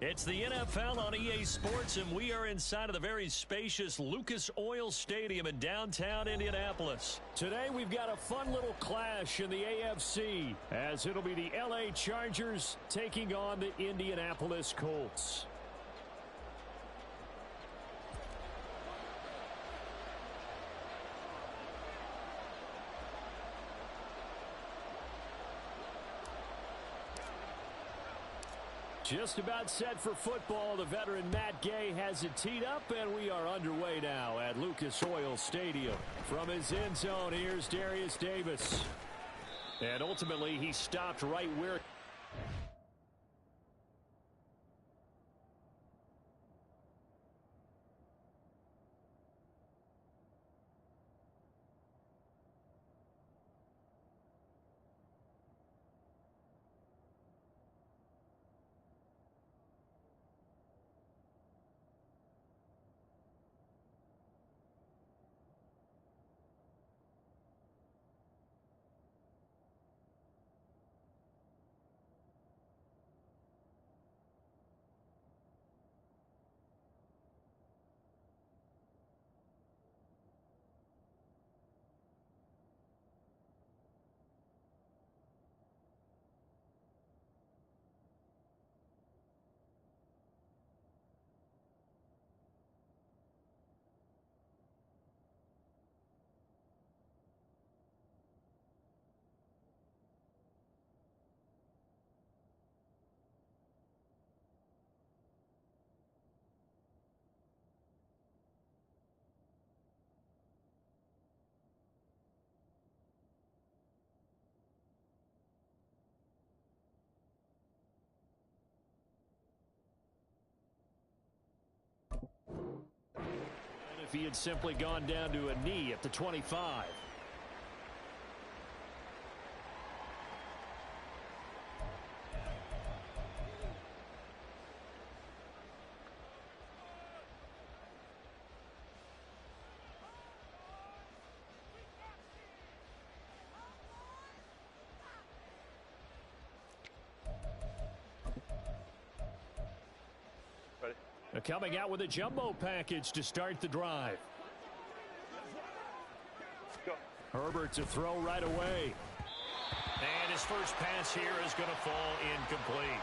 It's the NFL on EA Sports, and we are inside of the very spacious Lucas Oil Stadium in downtown Indianapolis. Today, we've got a fun little clash in the AFC, as it'll be the LA Chargers taking on the Indianapolis Colts. Just about set for football. The veteran Matt Gay has it teed up, and we are underway now at Lucas Oil Stadium. From his end zone, here's Darius Davis. And ultimately, he stopped right where... If he had simply gone down to a knee at the 25. Coming out with a jumbo package to start the drive. Herbert to throw right away. And his first pass here is going to fall incomplete.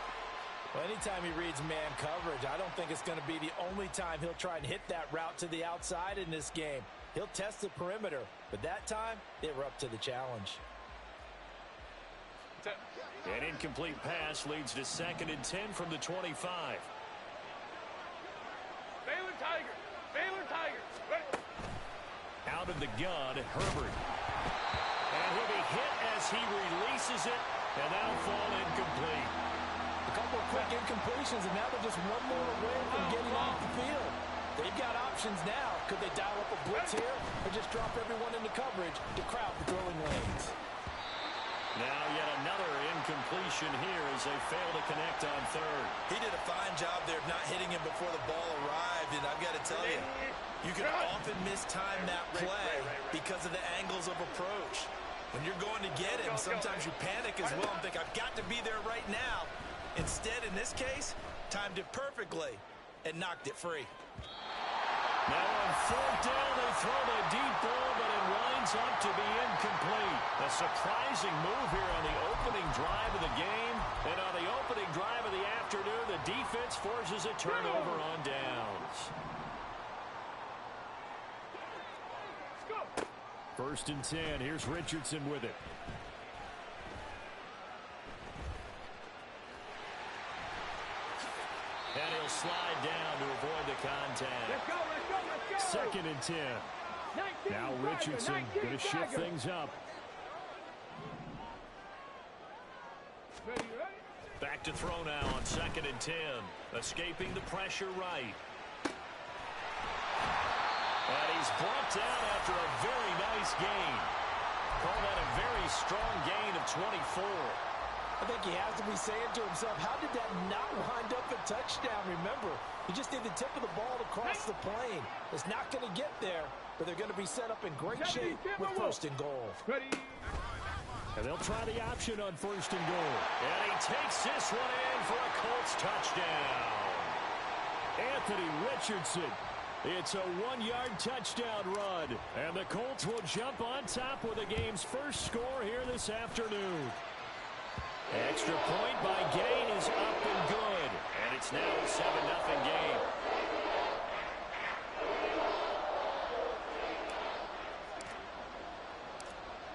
Well, anytime he reads man coverage, I don't think it's going to be the only time he'll try and hit that route to the outside in this game. He'll test the perimeter, but that time they were up to the challenge. An incomplete pass leads to 2nd and 10 from the 25. Baylor Tigers! Baylor Tigers! Ready. Out of the gun, Herbert. And he'll be hit as he releases it, and that'll fall incomplete. A couple of quick incompletions, and now they're just one more away from getting off the field. They've got options now. Could they dial up a blitz here, or just drop everyone into coverage to crowd the throwing lanes? Now yet another incompletion here as they fail to connect on 3rd. He did a fine job there of not hitting him before the ball arrived, and I've got to tell you, you can often mistime that play because of the angles of approach. When you're going to get him, sometimes you panic as well and think, I've got to be there right now. Instead, in this case, timed it perfectly and knocked it free. Now on 4th down, they throw the deep ball, but it winds up to be incomplete. A surprising move here on the opening drive of the game. And on the opening drive of the afternoon, the defense forces a turnover on downs. 1st and 10. Here's Richardson with it. And he'll slide down to avoid the contact. Let's go, let's go, let's go! 2nd and 10. Now Richardson going to shift things up. Ready, ready? Back to throw now on 2nd and 10. Escaping the pressure right. And he's brought down after a very nice gain. Call that a very strong gain of 24. I think he has to be saying to himself, how did that not wind up a touchdown? Remember, you just need the tip of the ball to cross the plane. It's not going to get there, but they're going to be set up in great shape with 1st and goal. Ready. And they'll try the option on 1st and goal. And he takes this one in for a Colts touchdown. Anthony Richardson. It's a 1-yard touchdown run. And the Colts will jump on top with the game's first score here this afternoon. Extra point by Gain is up and good. And it's now a 7-0 game.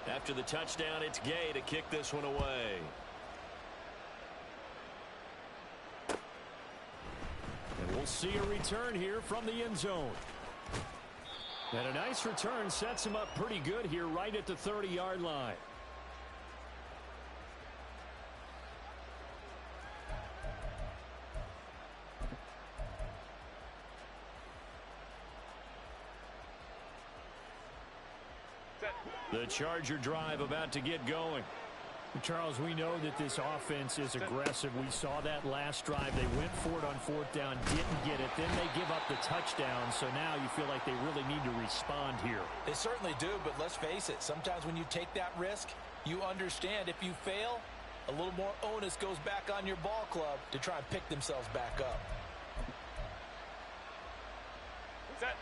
After the touchdown, it's Gay to kick this one away. And we'll see a return here from the end zone. And a nice return sets him up pretty good here right at the 30-yard line. The Charger drive about to get going. Charles, we know that this offense is aggressive. We saw that last drive. They went for it on 4th down, didn't get it. Then they give up the touchdown. So now you feel like they really need to respond here. They certainly do, but let's face it. Sometimes when you take that risk, you understand if you fail, a little more onus goes back on your ball club to try and pick themselves back up.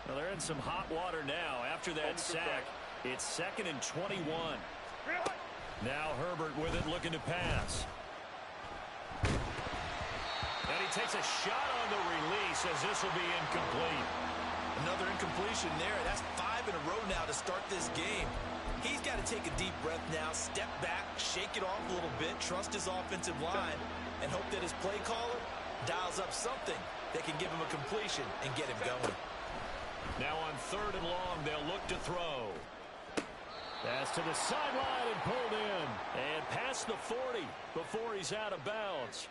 Well, they're in some hot water now after that sack. It's 2nd and 21. Now Herbert with it, looking to pass. And he takes a shot on the release as this will be incomplete. Another incompletion there. That's 5 in a row now to start this game. He's got to take a deep breath now, step back, shake it off a little bit, trust his offensive line, and hope that his play caller dials up something that can give him a completion and get him going. Now on 3rd and long, they'll look to throw. Pass to the sideline and pulled in. And past the 40 before he's out of bounds.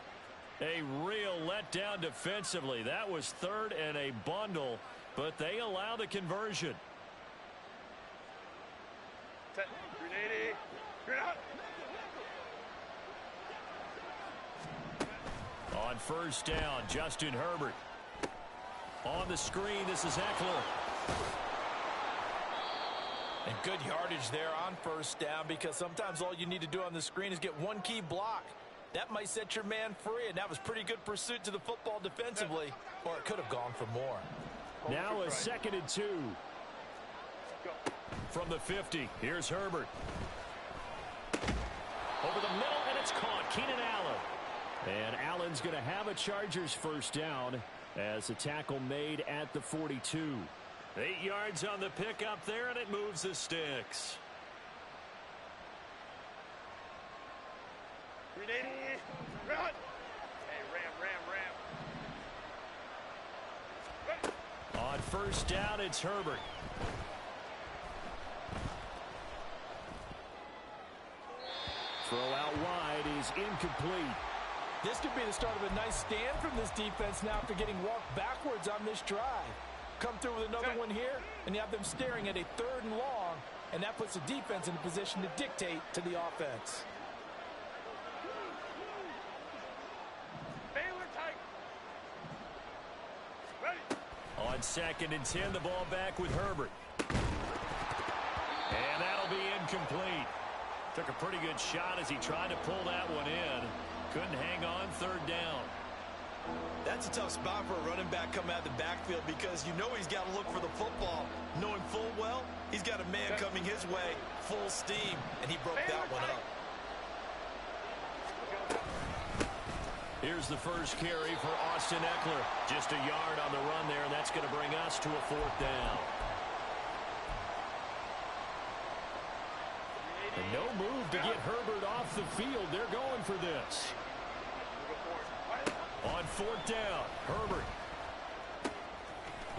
A real letdown defensively. That was 3rd and a bundle, but they allow the conversion. On 1st down, Justin Herbert. On the screen, this is Eckler. And good yardage there on 1st down, because sometimes all you need to do on the screen is get one key block. That might set your man free, and that was pretty good pursuit to the football defensively, or it could have gone for more. Now a 2nd and 2. From the 50, here's Herbert. Over the middle, and it's caught. Keenan Allen. And Allen's going to have a Chargers 1st down as a tackle made at the 42. 8 yards on the pickup there, and it moves the sticks. On 1st down, it's Herbert. Throw out wide is incomplete. This could be the start of a nice stand from this defense now after getting walked backwards on this drive. Come through with another one here, and you have them staring at a 3rd and long, and that puts the defense in a position to dictate to the offense. On 2nd and 10, the ball back with Herbert. And that'll be incomplete. Took a pretty good shot as he tried to pull that one in. Couldn't hang on 3rd down. That's a tough spot for a running back coming out of the backfield, because you know he's got to look for the football, knowing full well he's got a man coming his way full steam, and he broke that one up. Here's the first carry for Austin Eckler. Just a yard on the run there, and that's going to bring us to a 4th down. And no move to get Herbert off the field. They're going for this. On 4th down, Herbert.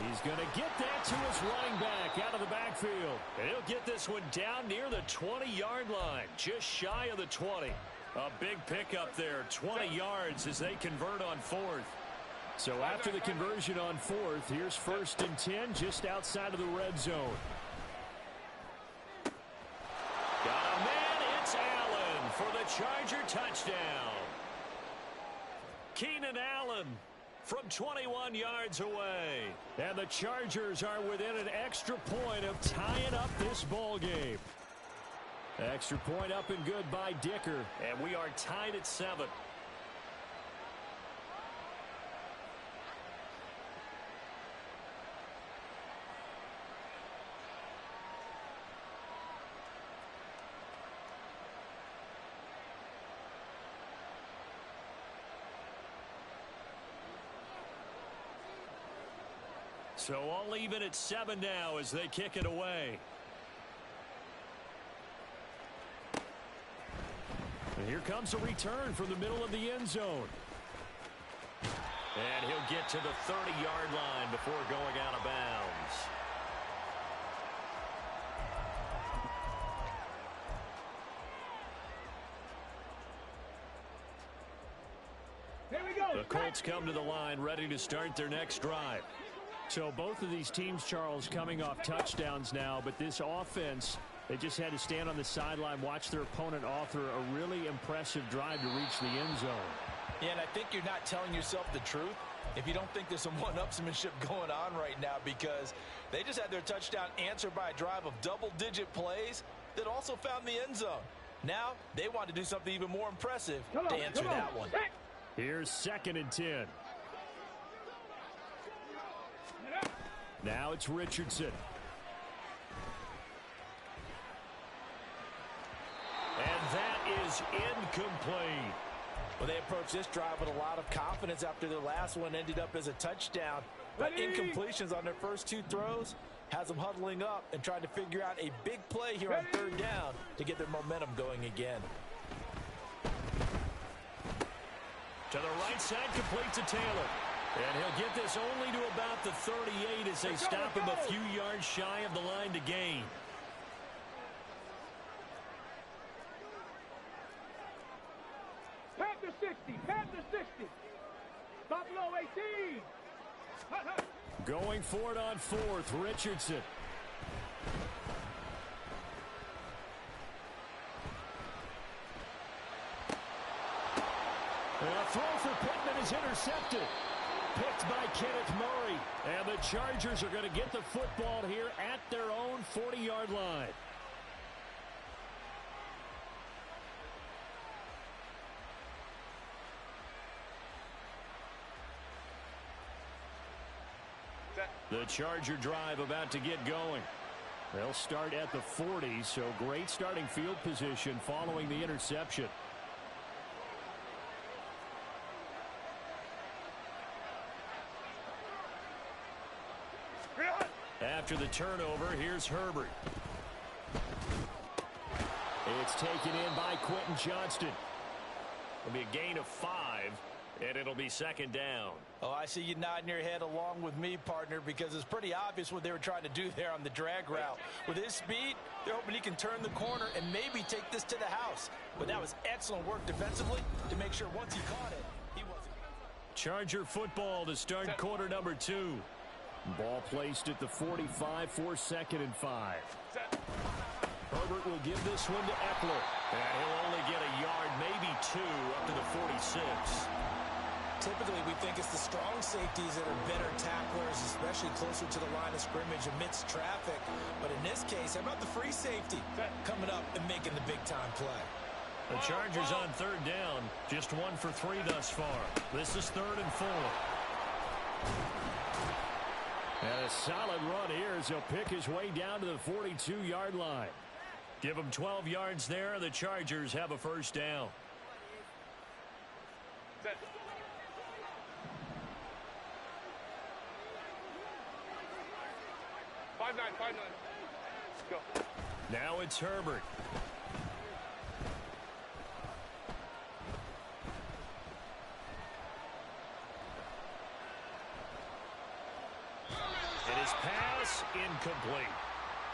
He's going to get that to his running back out of the backfield. And he'll get this one down near the 20-yard line, just shy of the 20. A big pickup there, 20 yards as they convert on 4th. So after the conversion on 4th, here's 1st and 10 just outside of the red zone. Got a man, it's Allen for the Charger touchdown. Keenan Allen from 21 yards away. And the Chargers are within an extra point of tying up this ball game. Extra point up and good by Dicker. And we are tied at 7. So all even at 7 now as they kick it away. And here comes a return from the middle of the end zone. And he'll get to the 30-yard line before going out of bounds. Here we go. The Colts come to the line ready to start their next drive. So both of these teams, Charles, coming off touchdowns now, but this offense, they just had to stand on the sideline, watch their opponent author a really impressive drive to reach the end zone. Yeah, and I think you're not telling yourself the truth if you don't think there's some one-upsmanship going on right now, because they just had their touchdown answered by a drive of double-digit plays that also found the end zone. Now they want to do something even more impressive to answer that one. Here's 2nd and 10. Now it's Richardson. And that is incomplete. Well, they approached this drive with a lot of confidence after their last one ended up as a touchdown. But incompletions on their first 2 throws has them huddling up and trying to figure out a big play here on 3rd down to get their momentum going again. To the right side, complete to Taylor. And he'll get this only to about the 38 as they stop him a few yards shy of the line to gain. Pat the 60. Pat the 60. Buffalo 18. Going for it on 4th, Richardson. And a throw for Pittman is intercepted. Picked by Kenneth Murray. And the Chargers are going to get the football here at their own 40-yard line. The Charger drive about to get going. They'll start at the 40, so great starting field position following the interception. After the turnover, here's Herbert. It's taken in by Quentin Johnston. It'll be a gain of 5, and it'll be 2nd down. Oh, I see you nodding your head along with me, partner, because it's pretty obvious what they were trying to do there on the drag route. With his speed, they're hoping he can turn the corner and maybe take this to the house. But that was excellent work defensively to make sure once he caught it, he wasn't. Charger football to start quarter number 2. Ball placed at the 45 for 2nd and 5. Herbert will give this one to Eckler. And he'll only get a yard, maybe 2, up to the 46. Typically, we think it's the strong safeties that are better tacklers, especially closer to the line of scrimmage amidst traffic. But in this case, how about the free safety coming up and making the big-time play? The Chargers on 3rd down, just 1 for 3 thus far. This is 3rd and 4. And a solid run here as he'll pick his way down to the 42-yard line. Give him 12 yards there. The Chargers have a 1st down. 5-9. Go. Now it's Herbert. And his pass incomplete.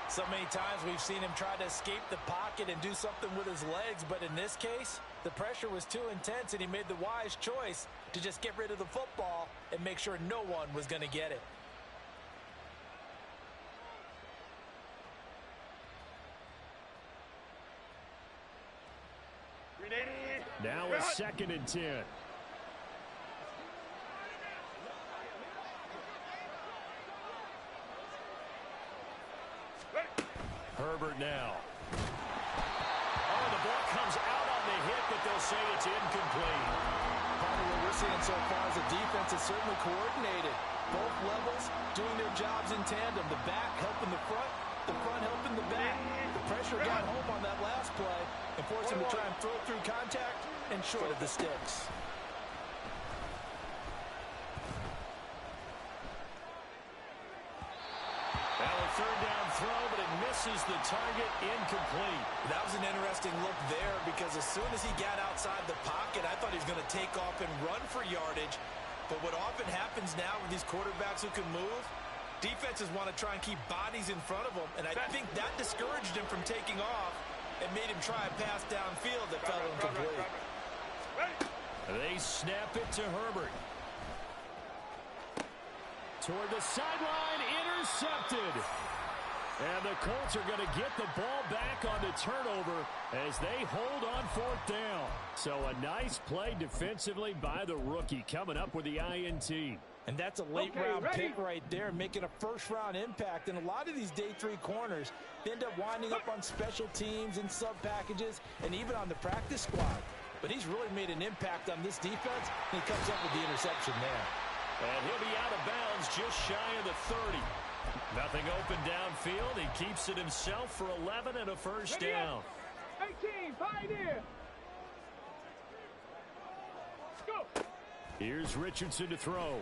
So many times we've seen him try to escape the pocket and do something with his legs, but in this case, the pressure was too intense and he made the wise choice to just get rid of the football and make sure no one was going to get it. Now a 2nd and 10. Herbert now. will say it's incomplete. Part of what we're seeing so far is the defense is certainly coordinated. Both levels doing their jobs in tandem. The back helping the front helping the back. The pressure got home on that last play and forced him to try and throw through contact and short of the sticks. Now a third down throw, but it misses the target, incomplete. That was an interesting look there because as soon as he got outside the pocket, I thought he was going to take off and run for yardage. But what often happens now with these quarterbacks who can move, defenses want to try and keep bodies in front of them, and I think that discouraged him from taking off and made him try a pass downfield that fell incomplete. They snap it to Herbert. Toward the sideline, intercepted. And the Colts are going to get the ball back on the turnover as they hold on fourth down. So a nice play defensively by the rookie coming up with the INT. And that's a late-round pick right there, making a first-round impact. And a lot of these day 3 corners end up winding up on special teams and sub-packages and even on the practice squad. But he's really made an impact on this defense, and he comes up with the interception there. And he'll be out of bounds just shy of the 30. Nothing open downfield. He keeps it himself for 11 and a first down. 18, pioneer. Go. Here's Richardson to throw.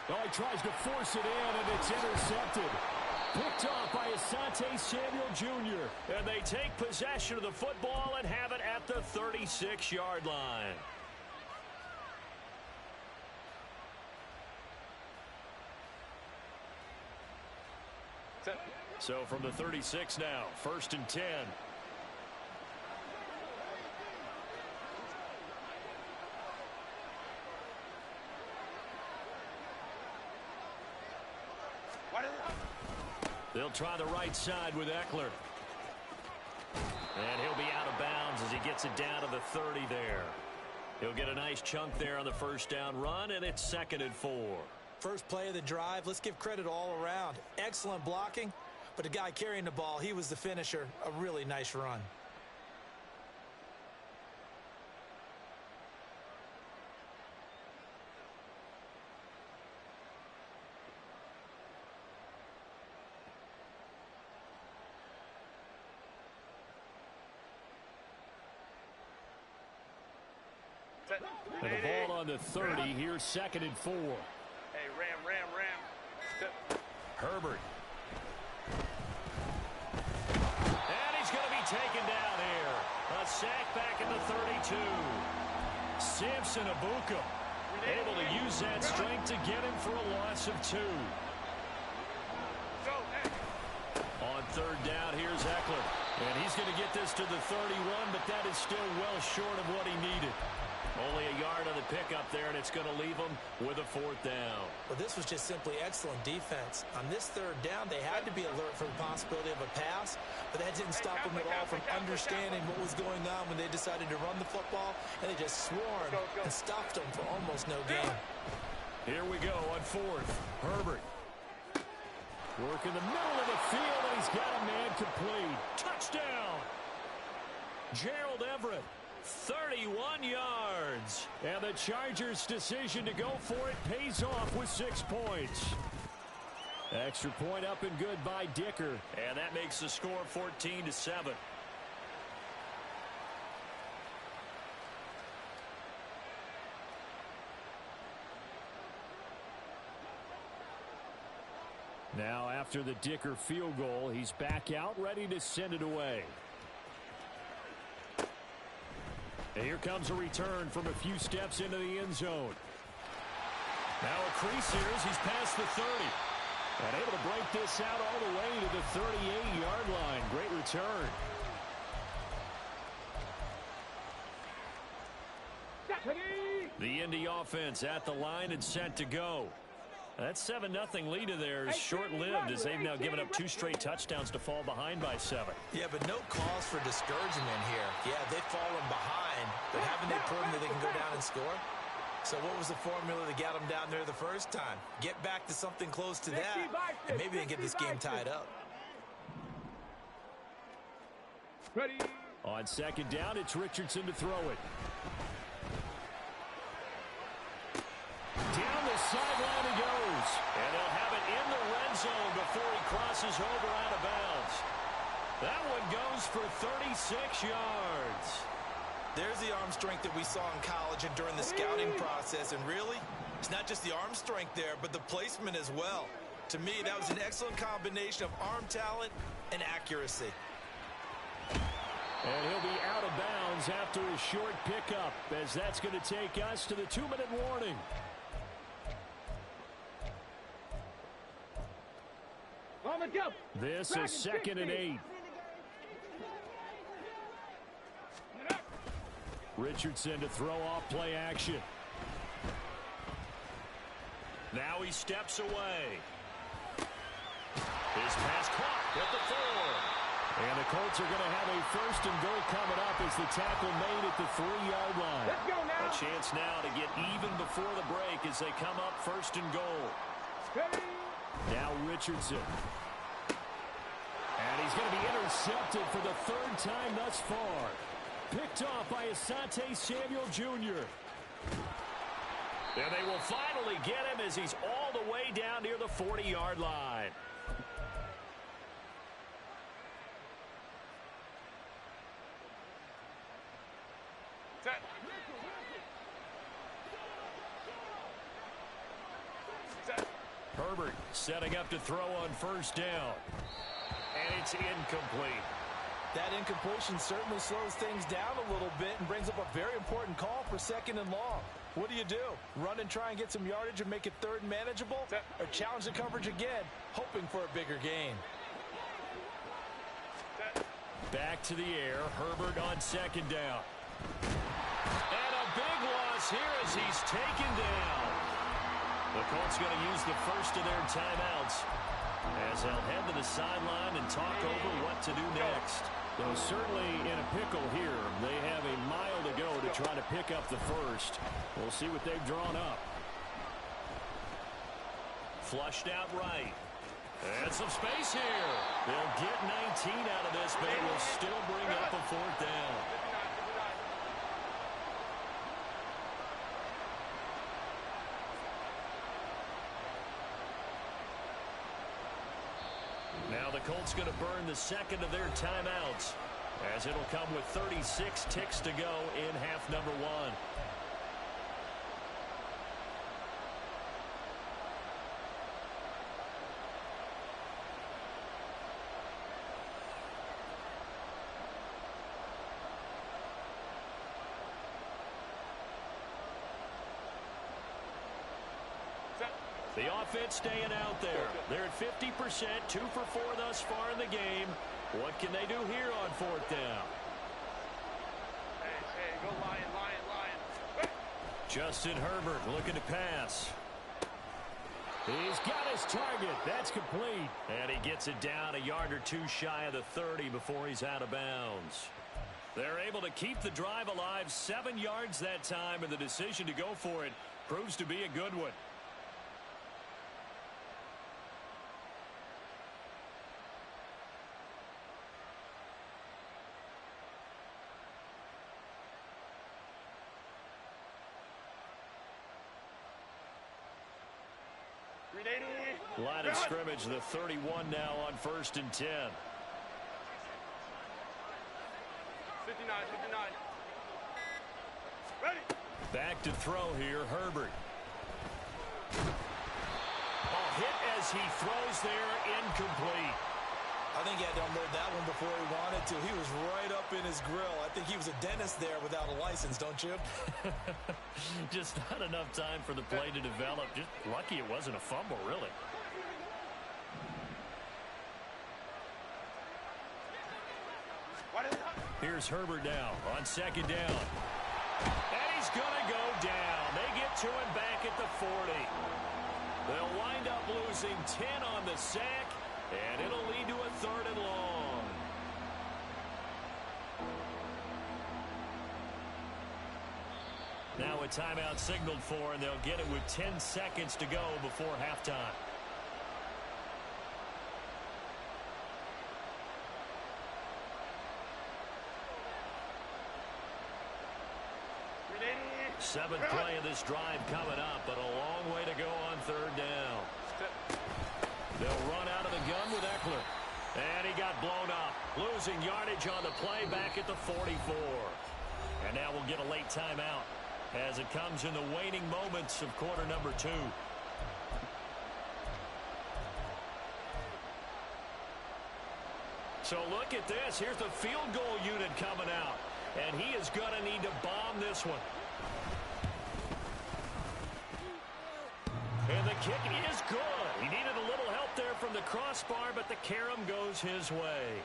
Oh, he tries to force it in, and it's intercepted. Picked off by Asante Samuel Jr. And they take possession of the football and have it at the 36-yard line. So from the 36 now, 1st and 10. They'll try the right side with Eckler. And he'll be out of bounds as he gets it down to the 30 there. He'll get a nice chunk there on the first down run, and it's 2nd and 4. First play of the drive, let's give credit all around. Excellent blocking, but the guy carrying the ball, he was the finisher. A really nice run. And the ball on the 30. Here's 2nd and 4. Hey, Ram. Herbert. And he's going to be taken down here. A sack back at the 32. Samson Abuka able to use that strength to get him for a loss of 2. On 3rd down, here's Eckler. And he's going to get this to the 31, but that is still well short of what he needed. Only a yard on the pickup there, and it's going to leave him with a 4th down. Well, this was just simply excellent defense. On this 3rd down, they had to be alert for the possibility of a pass, but that didn't stop them at all from understanding what was going on when they decided to run the football, and they just swarmed and stopped them for almost no gain. Here we go on 4th. Herbert. Work in the middle of the field, and he's got a man complete. Touchdown! Gerald Everett. 31 yards. And the Chargers' decision to go for it pays off with 6 points. Extra point up and good by Dicker. And that makes the score 14-7. Now after the Dicker field goal, he's back out ready to send it away. And here comes a return from a few steps into the end zone. Now a crease here as he's past the 30. And able to break this out all the way to the 38-yard line. Great return. The Indy offense at the line and set to go. That 7-0 lead of theirs short-lived as they've now given up 2 straight touchdowns to fall behind by 7. Yeah, but no cause for discouragement here. Yeah, they've fallen behind, but haven't they proven that they can go down and score? So what was the formula that got them down there the first time? Get back to something close to that, and maybe they can get this game tied up. Ready, On second down, it's Richardson to throw it. Down the sideline he goes. And they'll have it in the red zone before he crosses over out of bounds. That one goes for 36 yards. There's the arm strength that we saw in college and during the scouting process. And really, it's not just the arm strength there, but the placement as well. To me, that was an excellent combination of arm talent and accuracy. And he'll be out of bounds after a short pickup, as that's going to take us to the 2-minute warning. This is 2nd and 8. Richardson to throw off play action. Now he steps away. His pass caught at the 4. And the Colts are going to have a 1st and goal coming up as the tackle made at the 3-yard line. Let's go now. A chance now to get even before the break as they come up 1st and goal. Ready. Now Richardson. And he's going to be intercepted for the 3rd time thus far. Picked off by Asante Samuel Jr. And they will finally get him as he's all the way down near the 40-yard line. Herbert setting up to throw on 1st down. And it's incomplete. That incompletion certainly slows things down a little bit and brings up a very important call for 2nd and long. What do? Run and try and get some yardage and make it 3rd and manageable? Or challenge the coverage again, hoping for a bigger gain? Back to the air. Herbert on 2nd down. And a big loss here as he's taken down. The Colts going to use the 1st of their timeouts as they'll head to the sideline and talk over what to do next. Though certainly in a pickle here. They have a mile to go to try to pick up the 1st. We'll see what they've drawn up. Flushed out right. And some space here. They'll get 19 out of this, but it will still bring up a 4th down. Now the Colts going to burn the 2nd of their timeouts as it'll come with 36 ticks to go in half number 1. The offense staying out there. They're at 50%, 2 for 4 thus far in the game. What can they do here on 4th down? Hey, go Lion. Justin Herbert looking to pass. He's got his target. That's complete. And he gets it down a yard or 2 shy of the 30 before he's out of bounds. They're able to keep the drive alive 7 yards that time, and the decision to go for it proves to be a good one. Line of scrimmage, the 31 now on 1st and 10. 59. Ready. Back to throw here, Herbert. Hit as he throws there, incomplete. I think he had to unload that one before he wanted to. He was right up in his grill. I think he was a dentist there without a license, don't you? Just not enough time for the play to develop. Just lucky it wasn't a fumble, really. Here's Herbert now on 2nd down. And he's going to go down. They get to him back at the 40. They'll wind up losing 10 on the sack, and it'll lead to a 3rd and long. Now a timeout signaled for, and they'll get it with 10 seconds to go before halftime. Seventh play of this drive coming up, but a long way to go on third down. They'll run out of the gun with Eckler. And he got blown up. Losing yardage on the play back at the 44. And now we'll get a late timeout as it comes in the waning moments of quarter number 2. So look at this. Here's the field goal unit coming out. And he is going to need to bomb this one. And the kick is good. He needed a little help there from the crossbar, but the carom goes his way.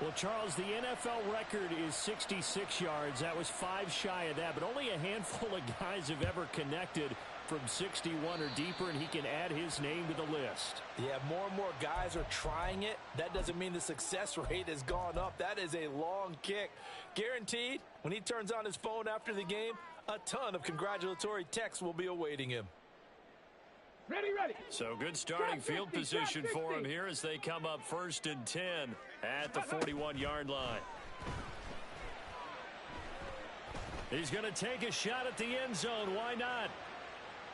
Well, Charles, the NFL record is 66 yards. That was 5 shy of that, but only a handful of guys have ever connected from 61 or deeper, and he can add his name to the list. Yeah, more and more guys are trying it. That doesn't mean the success rate has gone up. That is a long kick. Guaranteed, when he turns on his phone after the game, a ton of congratulatory texts will be awaiting him. Ready, ready. So good starting field position for him here as they come up 1st and 10 at the 41-yard line. He's going to take a shot at the end zone. Why not?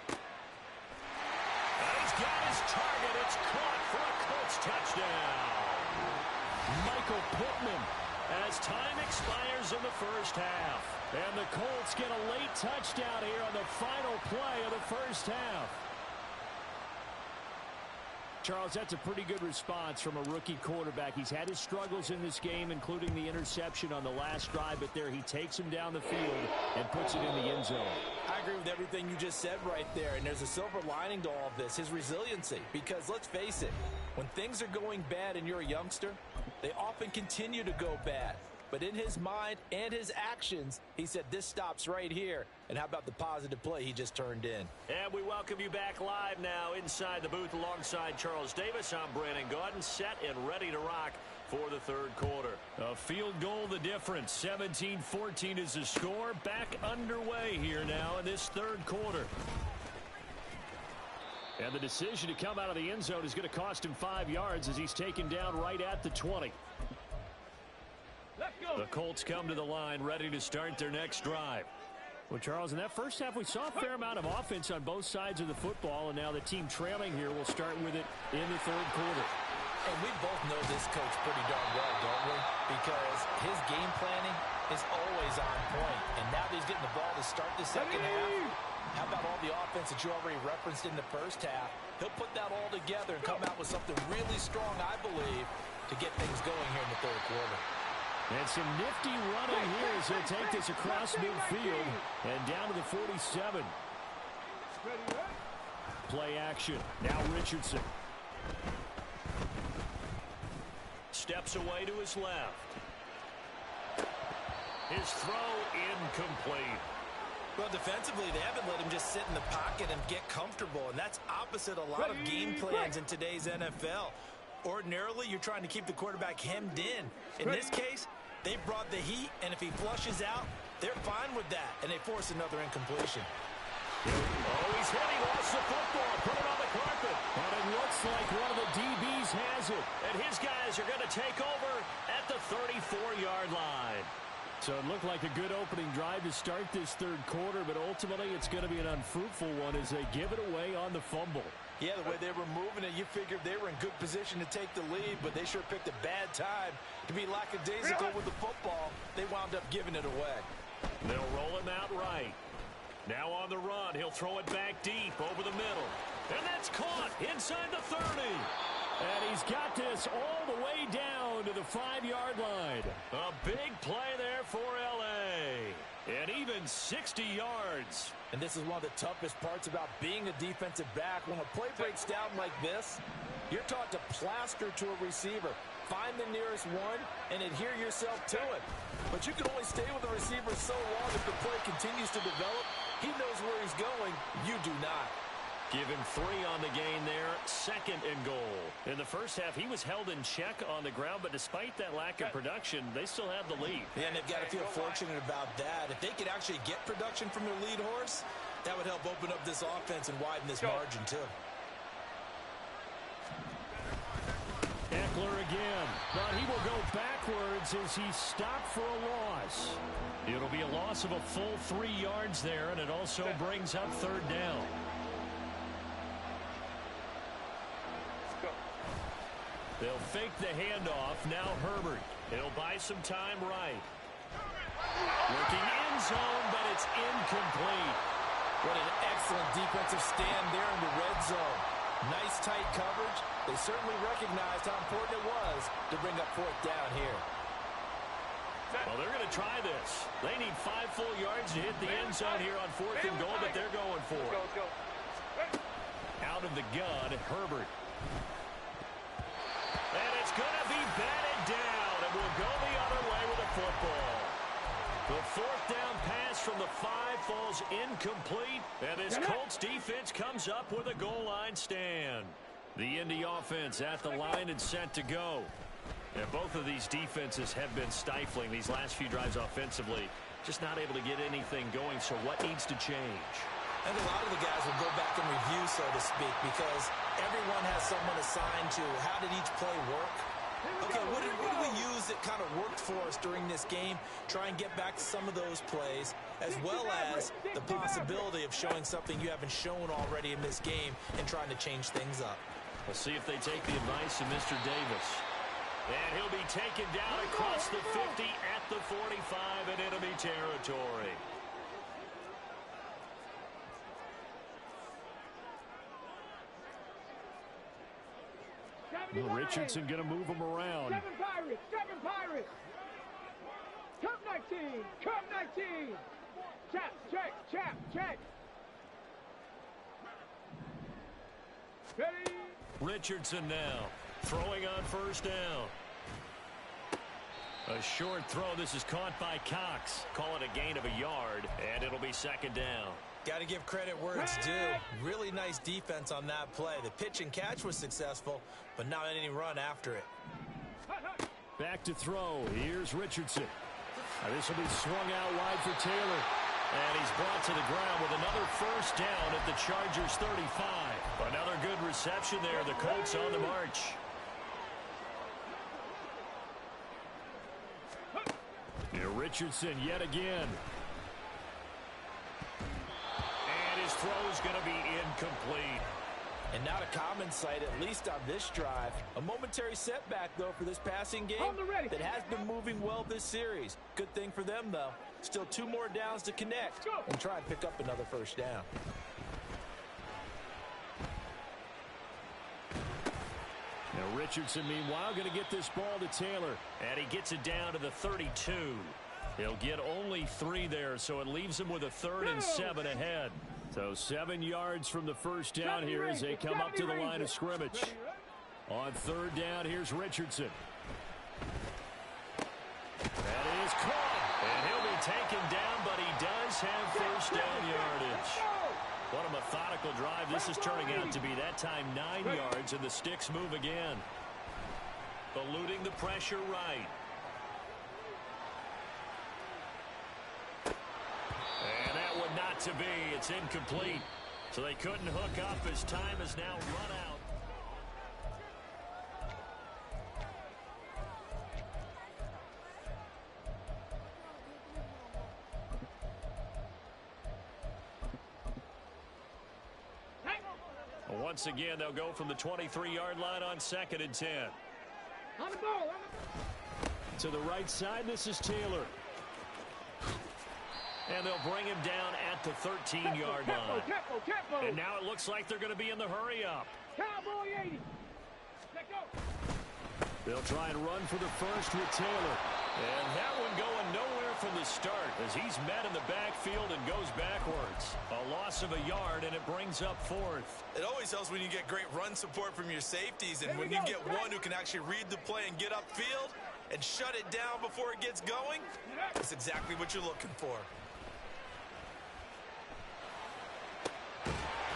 And he's got his target. It's caught for a Colts touchdown. Michael Pittman as time expires in the first half. And the Colts get a late touchdown here on the final play of the first half. Charles, that's a pretty good response from a rookie quarterback. He's had his struggles in this game, including the interception on the last drive, but there he takes him down the field and puts it in the end zone. I agree with everything you just said right there, and there's a silver lining to all of this, his resiliency. Because let's face it, when things are going bad and you're a youngster, they often continue to go bad. But in his mind and his actions, he said this stops right here. And how about the positive play he just turned in? And we welcome you back live now inside the booth alongside Charles Davis. I'm Brandon Gaudin, set and ready to rock for the third quarter. A field goal the difference. 17-14 is the score. Back underway here now in this third quarter. And the decision to come out of the end zone is going to cost him 5 yards as he's taken down right at the 20. The Colts come to the line ready to start their next drive. Well, Charles, in that first half, we saw a fair amount of offense on both sides of the football, and now the team trailing here will start with it in the third quarter. And we both know this coach pretty darn well, don't we? Because his game planning is always on point. And now that he's getting the ball to start the second half, how about all the offense that you already referenced in the first half? He'll put that all together and come out with something really strong, I believe, to get things going here in the third quarter. And some nifty running here as they take this across midfield and down to the 47. Play action. Now Richardson. Steps away to his left. His throw incomplete. Well, defensively, they haven't let him just sit in the pocket and get comfortable, and that's opposite a lot of game plans in today's NFL. Ordinarily, you're trying to keep the quarterback hemmed in. In this case, they brought the heat, and if he flushes out, they're fine with that, and they force another incompletion. Oh, he's hit. He lost the football. Put it on the carpet. And it looks like one of the DBs has it. And his guys are going to take over at the 34-yard line. So it looked like a good opening drive to start this third quarter, but ultimately it's going to be an unfruitful one as they give it away on the fumble. Yeah, the way they were moving it, you figured they were in good position to take the lead, but they sure picked a bad time to be lackadaisical with the football. They wound up giving it away. They'll roll him out right. Now on the run, he'll throw it back deep over the middle. And that's caught inside the 30. And he's got this all the way down to the 5-yard line. A big play there for L.A. And even 60 yards. And this is one of the toughest parts about being a defensive back. When a play breaks down like this, you're taught to plaster to a receiver. Find the nearest one and adhere yourself to it. But you can only stay with the receiver so long if the play continues to develop. He knows where he's going. You do not. Give him 3 on the gain there, 2nd and goal. In the first half, he was held in check on the ground, but despite that lack of production, they still have the lead. Yeah, and they've got to feel fortunate about that. If they could actually get production from their lead horse, that would help open up this offense and widen this margin too. Eckler again, but he will go backwards as he stopped for a loss. It'll be a loss of a full 3 yards there, and it also brings up third down. They'll fake the handoff. Now Herbert. He'll buy some time right. Looking end zone, but it's incomplete. What an excellent defensive stand there in the red zone. Nice tight coverage. They certainly recognized how important it was to bring up fourth down here. Well, they're going to try this. They need 5 full yards to hit the end zone here on 4th and goal, but they're going for it. Out of the gun, Herbert. And it's going to be batted down, and we'll go the other way with the football. The 4th down pass from the 5 falls incomplete, and this Colts defense comes up with a goal line stand. The Indy offense at the line and set to go. And both of these defenses have been stifling these last few drives offensively. Just not able to get anything going, so what needs to change? I think a lot of the guys will go back and review, so to speak, because everyone has someone assigned to how did each play work. Okay, what did we use that kind of worked for us during this game? Try and get back to some of those plays, as well as the possibility of showing something you haven't shown already in this game and trying to change things up. Let's see if they take the advice of Mr. Davis. And he'll be taken down across the 50 at the 45 in enemy territory. Well, Richardson going to move him around. 7 Pirates, 7 Pirates. Come 19, come 19. Check. Ready? Richardson now throwing on first down. A short throw. This is caught by Cox. Call it a gain of a yard, and it'll be 2nd down. Got to give credit where it's due. Really nice defense on that play. The pitch and catch was successful, but not any run after it. Back to throw. Here's Richardson. This will be swung out wide for Taylor. And he's brought to the ground with another first down at the Chargers 35. Another good reception there. The Colts on the march. Here Richardson yet again. And his throw's going to be incomplete. And not a common sight, at least on this drive. A momentary setback, though, for this passing game that has been moving well this series. Good thing for them, though. Still 2 more downs to connect and try and pick up another first down. Now Richardson, meanwhile, going to get this ball to Taylor. And he gets it down to the 32. He'll get only 3 there, so it leaves him with a 3rd and 7 ahead. So 7 yards from the first down here as they come up to the line of scrimmage. On 3rd down, here's Richardson. That is caught. And he'll be taken down, but he does have first down yardage. What a methodical drive this is turning out to be. That time 9 yards, and the sticks move again. Eluding the pressure right. And that one not to be. It's incomplete. So they couldn't hook up as time has now run out. Once again, they'll go from the 23-yard line on 2nd and 10. On the ball. To the right side, this is Taylor. And they'll bring him down at the 13-yard line. Tempo. And now it looks like they're going to be in the hurry-up. Cowboy 80. Let go. They'll try and run for the first with Taylor. And that one going nowhere from the start as he's met in the backfield and goes backwards. A loss of a yard, and it brings up 4th. It always helps when you get great run support from your safeties, and when you get one who can actually read the play and get upfield and shut it down before it gets going, that's exactly what you're looking for.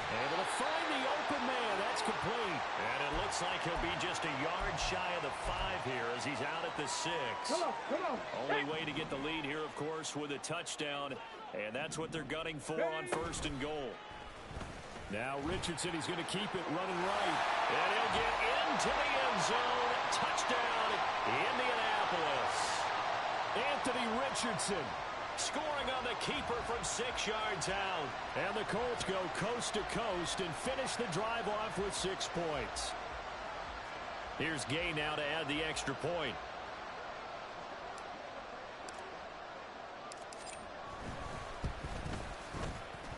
Able to find the open man. That's complete. And it looks like he'll be just a yard shy of the 5 here as he's out at the 6. Come on. Only way to get the lead here, of course, with a touchdown. And that's what they're gunning for on 1st and goal. Now Richardson, he's going to keep it running right. And he'll get into the end zone. Touchdown, Indianapolis. Anthony Richardson scoring on the keeper from 6 yards out. And the Colts go coast to coast and finish the drive off with 6 points. Here's Gay now to add the extra point.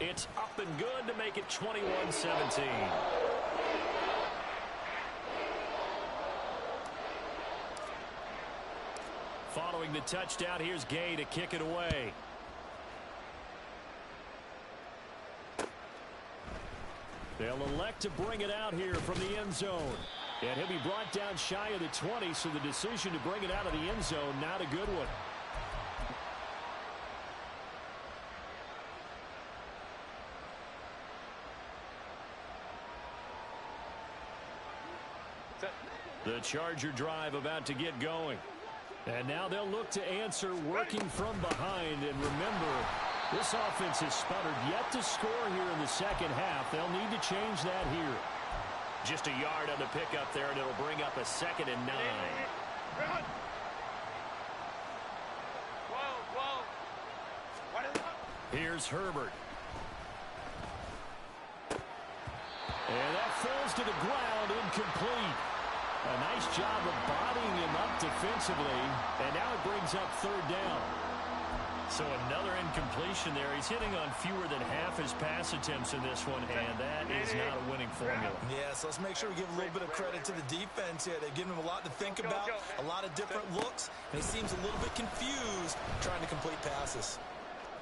It's up and good to make it 21-17. Following the touchdown, here's Gay to kick it away. They'll elect to bring it out here from the end zone. And he'll be brought down shy of the 20, so the decision to bring it out of the end zone, not a good one. The Charger drive about to get going. And now they'll look to answer working from behind. And remember, this offense has sputtered yet to score here in the second half. They'll need to change that here. Just a yard on the pickup there, and it'll bring up a 2nd and 9. Here's Herbert. And that falls to the ground, incomplete. A nice job of bodying him up defensively, and now it brings up 3rd down. So another incompletion there. He's hitting on fewer than half his pass attempts in this one, and that is not a winning formula. Yeah, so let's make sure we give a little bit of credit to the defense here. They've given him a lot to think about, a lot of different looks, and he seems a little bit confused trying to complete passes.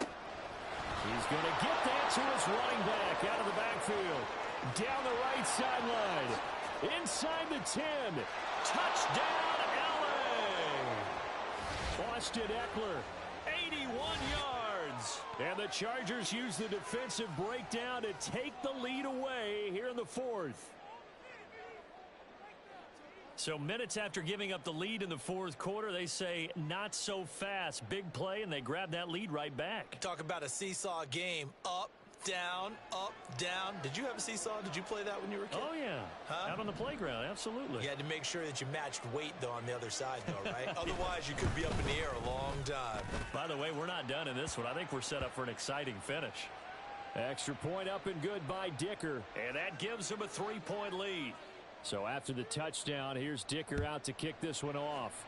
He's going to get that to his running back out of the backfield. Down the right sideline. Inside the 10. Touchdown, L.A. Austin Eckler, 81 yards. And the Chargers use the defensive breakdown to take the lead away here in the 4th. So minutes after giving up the lead in the 4th quarter, they say not so fast. Big play, and they grab that lead right back. Talk about a seesaw game. Up, down, up, down. Did you have a seesaw? Did you play that when you were a kid? Oh, yeah. Huh? Out on the playground, absolutely. You had to make sure that you matched weight, though, on the other side, though, right? Otherwise, you could be up in the air a long time. By the way, we're not done in this one. I think we're set up for an exciting finish. Extra point up and good by Dicker. And that gives him a 3-point lead. So after the touchdown, here's Dicker out to kick this one off.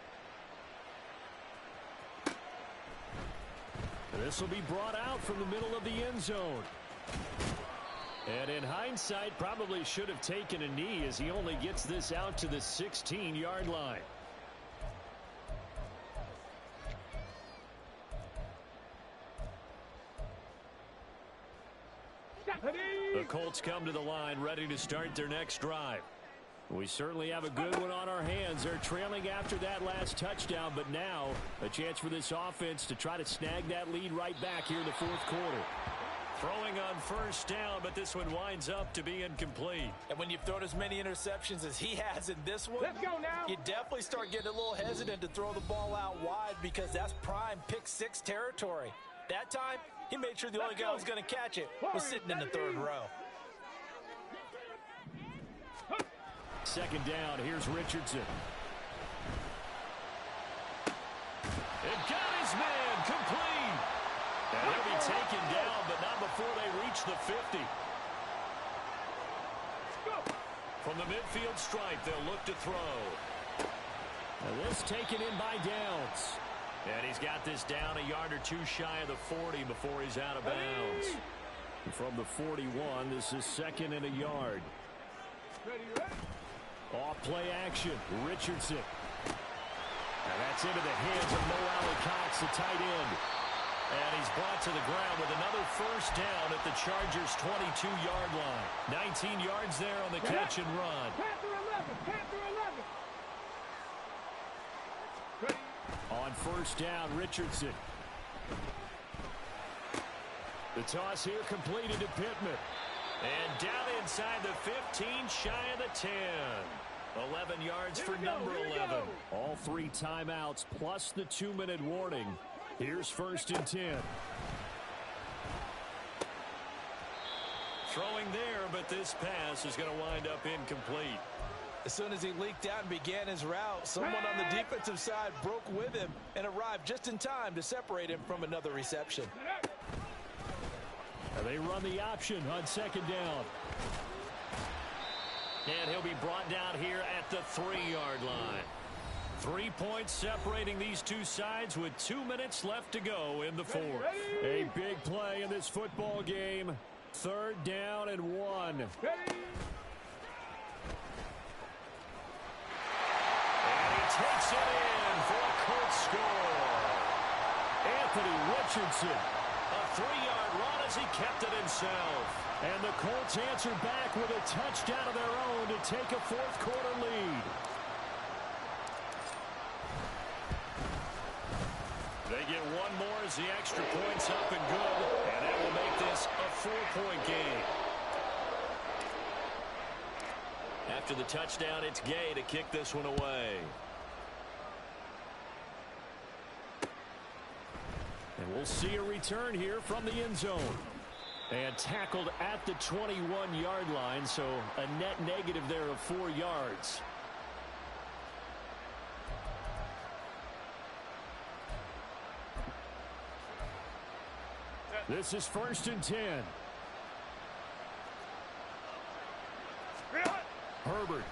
This will be brought out from the middle of the end zone. And in hindsight, probably should have taken a knee as he only gets this out to the 16-yard line. The Colts come to the line ready to start their next drive. We certainly have a good one on our hands. They're trailing after that last touchdown, but now a chance for this offense to try to snag that lead right back here in the 4th quarter. Throwing on 1st down, but this one winds up to be incomplete. And when you've thrown as many interceptions as he has in this one, Let's go now. You definitely start getting a little hesitant to throw the ball out wide because that's prime pick 6 territory. That time, he made sure the only guy who was going to catch it was sitting in the 3rd row. 2nd down, here's Richardson. It got his man complete. And he'll be taken down, but not before they reach the 50. From the midfield stripe, they'll look to throw. Now this taken in by Downs. And he's got this down a yard or 2 shy of the 40 before he's out of bounds. From the 41, this is 2nd and a yard. Off play action, Richardson. And that's into the hands of Mo Alley-Cox, the tight end. And he's brought to the ground with another 1st down at the Chargers' 22-yard line. 19 yards there on the catch and run. Panther 11, Panther 11. On 1st down, Richardson. The toss here completed to Pittman. And down inside the 15, shy of the 10. 11 yards for number 11. All 3 timeouts plus the 2-minute warning. Here's 1st and 10. Throwing there, but this pass is going to wind up incomplete. As soon as he leaked out and began his route, someone on the defensive side broke with him and arrived just in time to separate him from another reception. And they run the option on second down. And he'll be brought down here at the 3-yard line. 3 points separating these two sides with 2 minutes left to go in the fourth. A big play in this football game. 3rd down and 1. And he takes it in for a Colts score. Anthony Richardson. A 3-yard run as he kept it himself. And the Colts answer back with a touchdown of their own to take a fourth-quarter lead. They get one more as the extra point's up and good, and that will make this a 4-point game. After the touchdown, it's Gay to kick this one away. And we'll see a return here from the end zone. And tackled at the 21-yard line, so a net negative there of 4 yards. This is 1st and 10. Herbert.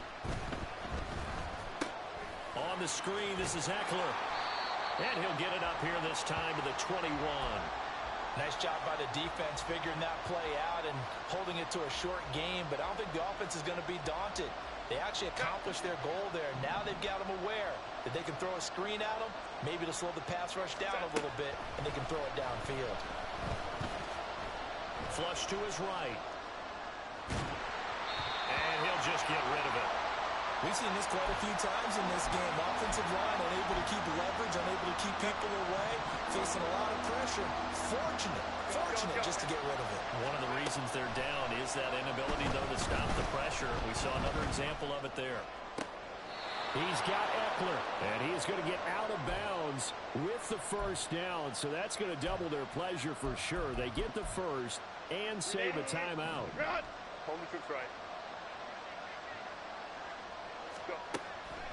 On the screen, this is Eckler. And he'll get it up here this time to the 21. Nice job by the defense figuring that play out and holding it to a short game, but I don't think the offense is going to be daunted. They actually accomplished their goal there. Now they've got them aware that they can throw a screen at them, maybe to slow the pass rush down a little bit, and they can throw it downfield. Flush to his right. And he'll just get rid of it. We've seen this quite a few times in this game. Offensive line unable to keep leverage, unable to keep people away, facing a lot of pressure. Fortunate just to get rid of it. One of the reasons they're down is that inability, though, to stop the pressure. We saw another example of it there. He's got Eckler, and he's going to get out of bounds with the first down, so that's going to double their pleasure for sure. They get the first and save a timeout. Hold the troops right.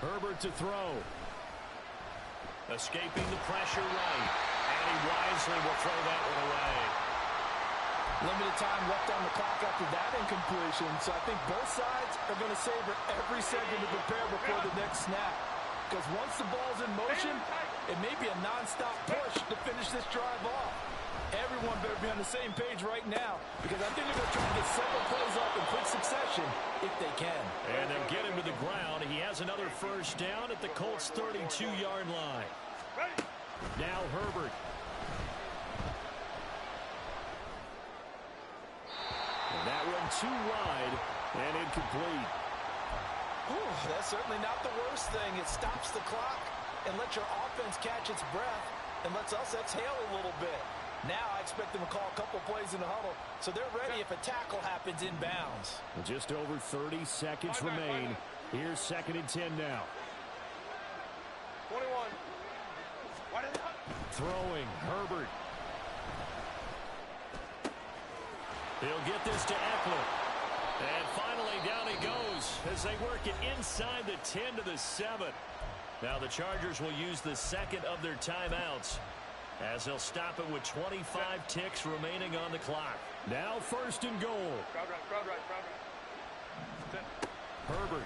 Herbert to throw. Escaping the pressure right. And he wisely will throw that one away. Limited time left on the clock after that incompletion, so I think both sides are going to savor every second to prepare before the next snap. Because once the ball's in motion, it may be a non-stop push to finish this drive off. Everyone better be on the same page right now, because I think they're going to try to get several plays off in quick succession if they can. And they'll get him to the ground. He has another first down at the Colts' 32-yard line. Now Herbert. And that one too wide and incomplete. That's certainly not the worst thing. It stops the clock and lets your offense catch its breath and lets us exhale a little bit. Now I expect them to call a couple plays in the huddle, so they're ready if a tackle happens in bounds. Just over 30 seconds remain. Here's 2nd and 10 now. 21. Throwing, Herbert. He'll get this to Eckler. And finally down he goes as they work it inside the 10 to the 7. Now the Chargers will use the second of their timeouts as they'll stop it with 25 ticks remaining on the clock. Now 1st and goal. Crowd right. Herbert.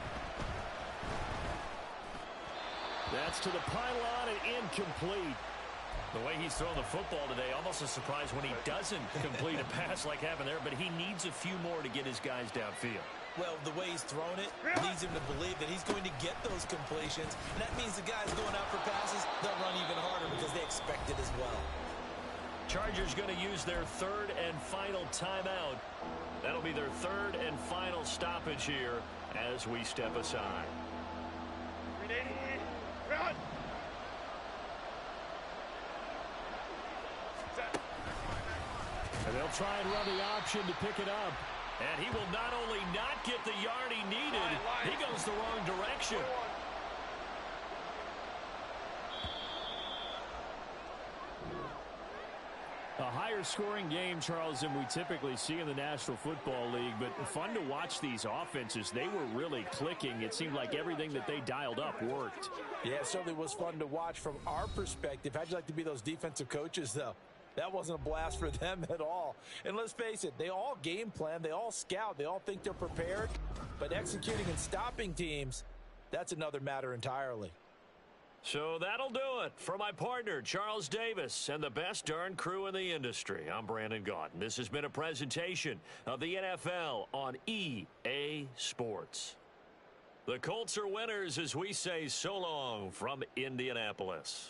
That's to the pylon and incomplete. The way he's thrown the football today, almost a surprise when he doesn't complete a pass like happened there, but he needs a few more to get his guys downfield. Well, the way he's thrown it leads him to believe that he's going to get those completions, and that means the guys going out for passes, they'll run even harder because they expect it as well. Chargers going to use their 3rd and final timeout. That'll be their 3rd and final stoppage here as we step aside. And they'll try and run the option to pick it up. And he will not only not get the yard he needed, he goes the wrong direction. A higher scoring game, Charles, than we typically see in the National Football League, but fun to watch these offenses. They were really clicking. It seemed like everything that they dialed up worked. Yeah, it certainly was fun to watch from our perspective. How'd you like to be those defensive coaches, though? That wasn't a blast for them at all. And let's face it, they all game plan, they all scout, they all think they're prepared. But executing and stopping teams, that's another matter entirely. So that'll do it. For my partner, Charles Davis, and the best darn crew in the industry, I'm Brandon Gaudin. This has been a presentation of the NFL on EA Sports. The Colts are winners as we say so long from Indianapolis.